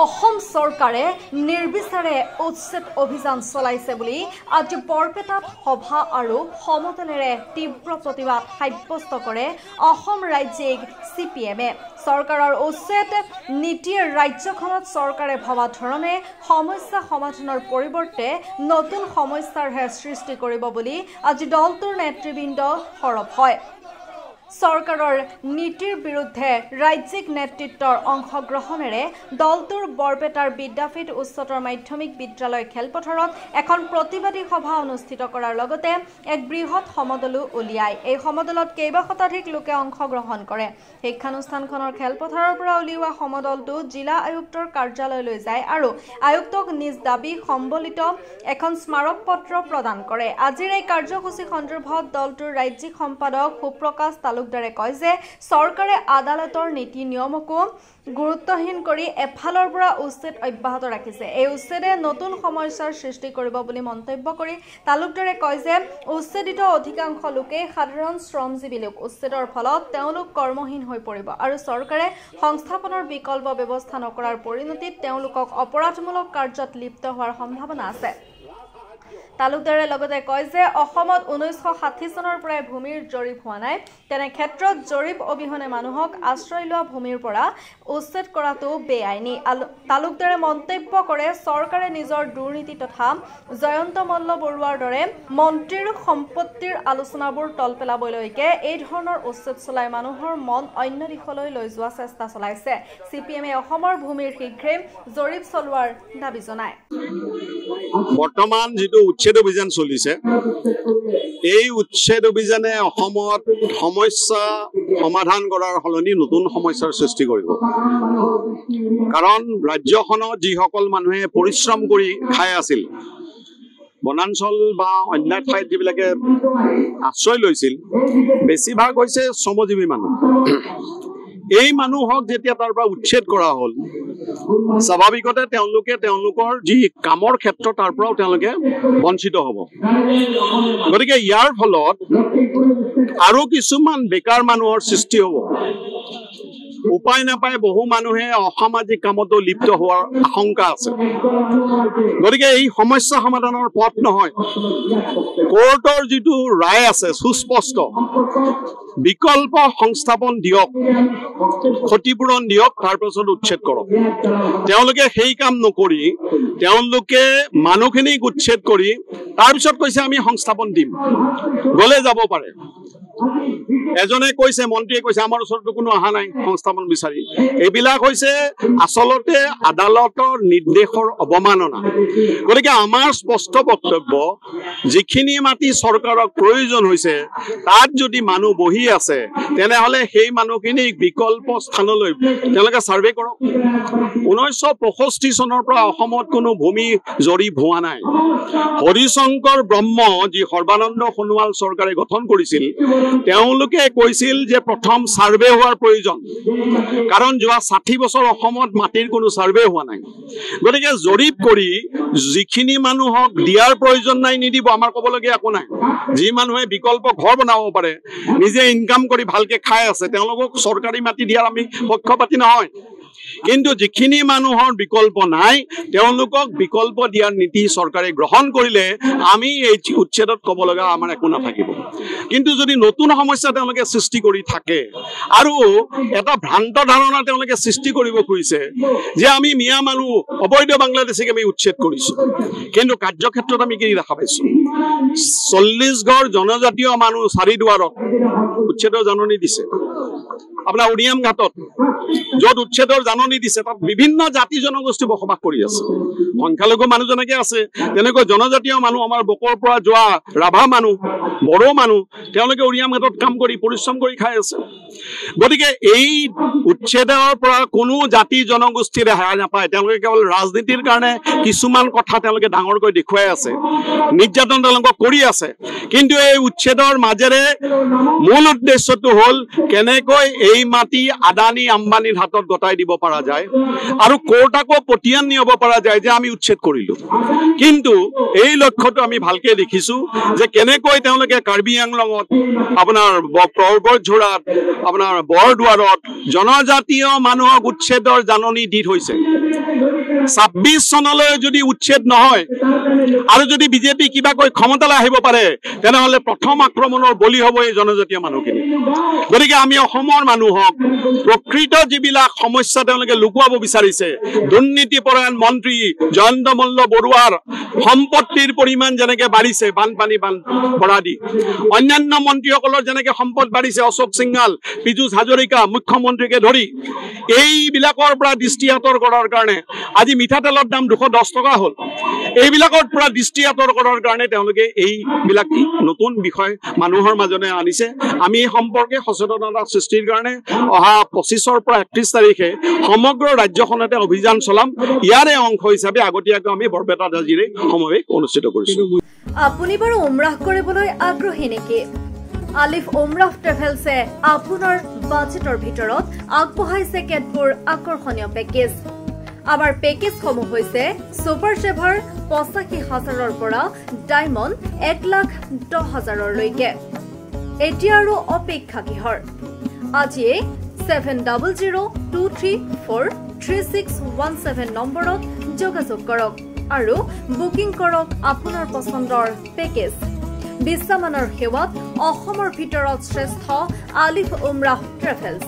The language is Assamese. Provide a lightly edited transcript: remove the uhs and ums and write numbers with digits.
অসম চৰকাৰে নিৰ্বিচাৰে উচ্ছেদ অভিযান চলাইছে বুলি আজি বৰপেটাত সভা আৰু সমদলেৰে তীব্ৰ প্ৰতিবাদ সাব্যস্ত কৰে অসম ৰাজ্যিক CPM-এ। চৰকাৰৰ উচ্ছেদ নীতিৰ ৰাজ্যখনত চৰকাৰে ভবা ধৰণে সমস্যা সমাধানৰ পৰিৱৰ্তে নতুন সমস্যাৰহে সৃষ্টি কৰিব বুলি আজি দলটোৰ নেতৃবৃন্দ সৰব হয়। চৰকাৰৰ নীতিৰ বিৰুদ্ধে ৰাজ্যিক নেতৃত্বৰ অংশগ্ৰহণেৰে দলটোৰ বৰপেটাৰ বিদ্যাপীঠ উচ্চতৰ মাধ্যমিক বিদ্যালয় খেলপথাৰত এখন প্ৰতিবাদী সভা অনুষ্ঠিত কৰাৰ লগতে এক বৃহৎ সমদলো উলিয়ায়। এই সমদলত কেইবা শতাধিক লোকে অংশগ্ৰহণ কৰে। শিক্ষানুষ্ঠানখনৰ খেলপথাৰৰ পৰা উলিওৱা সমদলটো জিলা আয়ুক্তৰ কাৰ্যালয়লৈ যায় আৰু আয়ুক্তক নিজ দাবী সম্বলিত এখন স্মাৰক পত্ৰ প্ৰদান কৰে। আজিৰ এই কাৰ্যসূচী সন্দৰ্ভত দলটোৰ ৰাজ্যিক সম্পাদক সুপ্ৰকাশ তালুকদাৰে কয় যে চৰকাৰে আদালতৰ নীতি নিয়মকো গুৰুত্বহীন কৰি এফালৰ পৰা উচ্ছেদ অব্যাহত ৰাখিছে। এই উচ্ছেদে নতুন সমস্যাৰ সৃষ্টি কৰিব বুলি মন্তব্য কৰি তালুকদাৰে কয় যে উচ্ছেদিত অধিকাংশ লোকেই সাধাৰণ শ্ৰমজীৱী লোক। উচ্ছেদৰ ফলত তেওঁলোক কৰ্মহীন হৈ পৰিব আৰু চৰকাৰে সংস্থাপনৰ বিকল্প ব্যৱস্থা নকৰাৰ পৰিণতিত তেওঁলোকক অপৰাধমূলক কাৰ্যত লিপ্ত হোৱাৰ সম্ভাৱনা আছে। তালুকদাৰে লগতে কয় যে অসমত 1960 চনৰ পৰাই ভূমিৰ জৰীপ হোৱা নাই। তেনে ক্ষেত্ৰত জৰীপ অবিহনে মানুহক আশ্ৰয় লোৱা ভূমিৰ পৰা উচ্ছেদ কৰাটো বেআইনী। তালুকদাৰে মন্তব্য কৰে চৰকাৰে নিজৰ দুৰ্নীতি তথা জয়ন্ত মল্ল বৰুৱাৰ দৰে মন্ত্ৰীৰ সম্পত্তিৰ আলোচনাবোৰ তল পেলাবলৈকে এই ধৰণৰ উচ্ছেদ চলাই মানুহৰ মন অন্য দিশলৈ লৈ যোৱা চেষ্টা চলাইছে। CPM-এ অসমৰ ভূমিৰ শীঘ্ৰে জৰীপ চলোৱাৰ দাবী জনায়। বৰ্তমান যেটো উচ্ছেদ অভিযান চলিছে এই উচ্ছেদ অভিযানে অসমত সমস্যা সমাধান কৰাৰ সলনি নতুন সমস্যাৰ সৃষ্টি কৰিব। কাৰণ ৰাজ্যখনত যিসকল মানুহে পৰিশ্ৰম কৰি খাই আছিল, বনাঞ্চল বা অন্য ঠাইত যিবিলাকে আশ্ৰয় লৈছিল, বেছিভাগ হৈছে শ্ৰমজীৱী মানুহ। এই মানুহক যেতিয়া তাৰ পৰা উচ্ছেদ কৰা হ'ল, স্বাভাৱিকতে তেওঁলোকৰ যি কামৰ ক্ষেত্ৰ তাৰ পৰাও তেওঁলোকে বঞ্চিত হ'ব। গতিকে ইয়াৰ ফলত আৰু কিছুমান বেকাৰ মানুহৰ সৃষ্টি হ'ব। উপায় নাপায় বহু মানুহে অসামাজিক কামতো লিপ্ত হোৱাৰ আশংকা আছে। গতিকে এই সমস্যা সমাধানৰ পথ নহয়, কোৰ্টৰ যিটো ৰায় আছে সুস্পষ্ট, বিকল্প সংস্থাপন দিয়ক, ক্ষতিপূৰণ দিয়ক, তাৰ পাছত উচ্ছেদ কৰক। তেওঁলোকে সেই কাম নকৰি তেওঁলোকে মানুহখিনিক উচ্ছেদ কৰি তাৰপিছত কৈছে আমি সংস্থাপন দিম। গলে যাব পাৰে। এজনে কৈছে, মন্ত্ৰীয়ে কৈছে আমাৰ ওচৰতো কোনো অহা নাই সংস্থাপন বিচাৰি। এইবিলাক হৈছে আচলতে আদালতৰ নিৰ্দেশৰ অৱমাননা। গতিকে আমাৰ স্পষ্ট বক্তব্য, যিখিনি মাটি চৰকাৰক প্ৰয়োজন হৈছে তাত যদি মানুহ বহি আছে তেনেহলে সেই মানুহখিনিক বিকল্প স্থানলৈ তেওঁলোকে ছাৰ্ভে কৰক। 1965 চনৰ পৰা অসমত কোনো ভূমি জৰীপ হোৱা নাই। হৰিশংকৰ ব্ৰহ্ম যি সৰ্বানন্দ সোণোৱাল চৰকাৰে গঠন কৰিছিল, তেওঁলোকে কৈছিল যে প্ৰথম ছাৰ্ভে হোৱাৰ প্ৰয়োজন, কাৰণ যোৱা 60 বছৰ অসমত মাটিৰ কোনো ছাৰ্ভে হোৱা নাই। গতিকে জৰীপ কৰি যিখিনি মানুহক দিয়াৰ প্ৰয়োজন নাই নিদিব, আমাৰ ক'বলগীয়া একো নাই। যি মানুহে বিকল্প ঘৰ বনাব পাৰে, নিজে ইনকাম কৰি ভালকে খাই আছে, তেওঁলোকক চৰকাৰী মাটি দিয়াৰ আমি পক্ষপাতি নহয়। কিন্তু যিখিনি মানুহৰ বিকল্প নাই তেওঁলোকক বিকল্প দিয়াৰ নীতি চৰকাৰে গ্ৰহণ কৰিলে আমি এই উচ্ছেদত ক'ব লগা আমাৰ একো নাথাকিব। কিন্তু যদি নতুন সমস্যা তেওঁলোকে সৃষ্টি কৰি থাকে আৰু এটা ভ্ৰান্ত ধাৰণা তেওঁলোকে সৃষ্টি কৰিব খুজিছে যে আমি মিয়া মানুহ অবৈধ বাংলাদেশীক আমি উচ্ছেদ কৰিছো, কিন্তু কাৰ্যক্ষেত্ৰত আমি কি দেখা পাইছো? 40 ঘৰ জনজাতীয় মানুহ চাৰিদুৱাৰত উচ্ছেদৰ জাননী দিছে। আপোনাৰ উৰিয়াম ঘাটত য'ত উচ্ছেদৰ জাননী দিছে তাত বিভিন্ন জাতি জনগোষ্ঠী বসবাস কৰি আছে। সংখ্যালঘু মানুহ যেনেকে আছে তেনেকৈ জনজাতীয় মানুহ, আমাৰ বকৰ পৰা যোৱা ৰাভা মানুহ, বড়ো মানুহ, তেওঁলোকে উৰিয়াম ঘাটত কাম কৰি পৰিশ্ৰম কৰি খাই আছে। গতিকে এই উচ্ছেদৰ পৰা কোনো জাতি জনগোষ্ঠীয়ে ৰেহাই নাপায়। তেওঁলোকে কেৱল ৰাজনীতিৰ কাৰণে কিছুমান কথা তেওঁলোকে ডাঙৰকৈ দেখুৱাই আছে, নিৰ্যাতন তেওঁলোকক কৰি আছে। কিন্তু এই উচ্ছেদৰ মাজেৰে মূল উদ্দেশ্যটো হ'ল কেনেকৈ এই মাটি আদানী আম্বানীৰ হাতত গতাই দিব পৰা যায় আৰু কোৰ্টাকো পতিয়ান নিব পৰা যায় যে আমি উচ্ছেদ কৰিলো কিন্তু এই লক্ষ্যটো আমি ভালকে দেখিছো যে কেনেকৈ তেওঁলোকে কাৰ্বি আংলঙত আপোনাৰ পৰ্বতঝোৰাত আপোনাৰ বৰদুৱাৰত জনজাতীয় মানুহক উচ্ছেদৰ জাননী দি থৈছে ২৬ চনলৈ যদি উচ্ছেদ নহয় আৰু যদি বিজেপি কিবাকৈ ক্ষমতালৈ আহিব পাৰে তেনেহলে প্ৰথম আক্ৰমণৰ বলি হ'ব এই জনজাতীয় মানুহখিনি গতিকে আমি অসমৰ মানুহক প্ৰকৃত যিবিলাক সমস্যা তেওঁলোকে লুকুৱাব বিচাৰিছে দুৰ্নীতিপৰায়ণ মন্ত্ৰী জয়ন্ত মল্ল বৰুৱাৰ সম্পত্তিৰ পৰিমাণ যেনেকৈ বাঢ়িছে বানপানী বৰাদি অন্যান্য মন্ত্ৰীসকলৰ যেনেকৈ সম্পদ বাঢ়িছে অশোক সিংহাল পীযুষ হাজৰিকা মুখ্যমন্ত্ৰীকে ধৰি এইবিলাকৰ পৰা দৃষ্টি আঁতৰ কৰাৰ কাৰণে আজি মিঠাতেলৰ দাম 210 টকা হ'ল এইবিলাকৰ পৰা দৃষ্টি আঁতৰ কৰাৰ কাৰণে তেওঁলোকে এইবিলাক নতুন বিষয় মানুহৰ মাজলৈ আনিছে আমি এই সম্পৰ্কে সচেতনতা সৃষ্টিৰ কাৰণে অহা 25ৰ পৰা 31 তাৰিখে সমগ্ৰ ৰাজ্যখনতে অভিযান চলাম ইয়াৰে অংশ হিচাপে আগতীয়াকৈ আমি বৰপেটা দাজিৰে সমাৱেশ অনুষ্ঠিত কৰিছো আপুনি বাৰু উমৰাহ কৰিবলৈ আগ্ৰহী নেকি আলিফ উমৰাহ ট্ৰেভেলছে আপোনাৰ বাজেটৰ ভিতৰত আগবঢ়াইছে কেতবোৰ আকৰ্ষণীয় পেকেজ আমাৰ পেকেজসমূহ হৈছে সুপাৰ সেভাৰ ৮৫,০০০ৰ পৰা ডায়মণ্ড ১,১০,০০০লৈকে এতিয়া আৰু অপেক্ষা কিহৰ আজিয়ে 7002343617 নম্বৰত যোগাযোগ কৰক আৰু বুকিং কৰক আপোনাৰ পছন্দৰ পেকেজ বিশ্বমানৰ সেৱাত অসমৰ ভিতৰত শ্ৰেষ্ঠ আলিফ উমৰাহ ট্ৰেভেলছ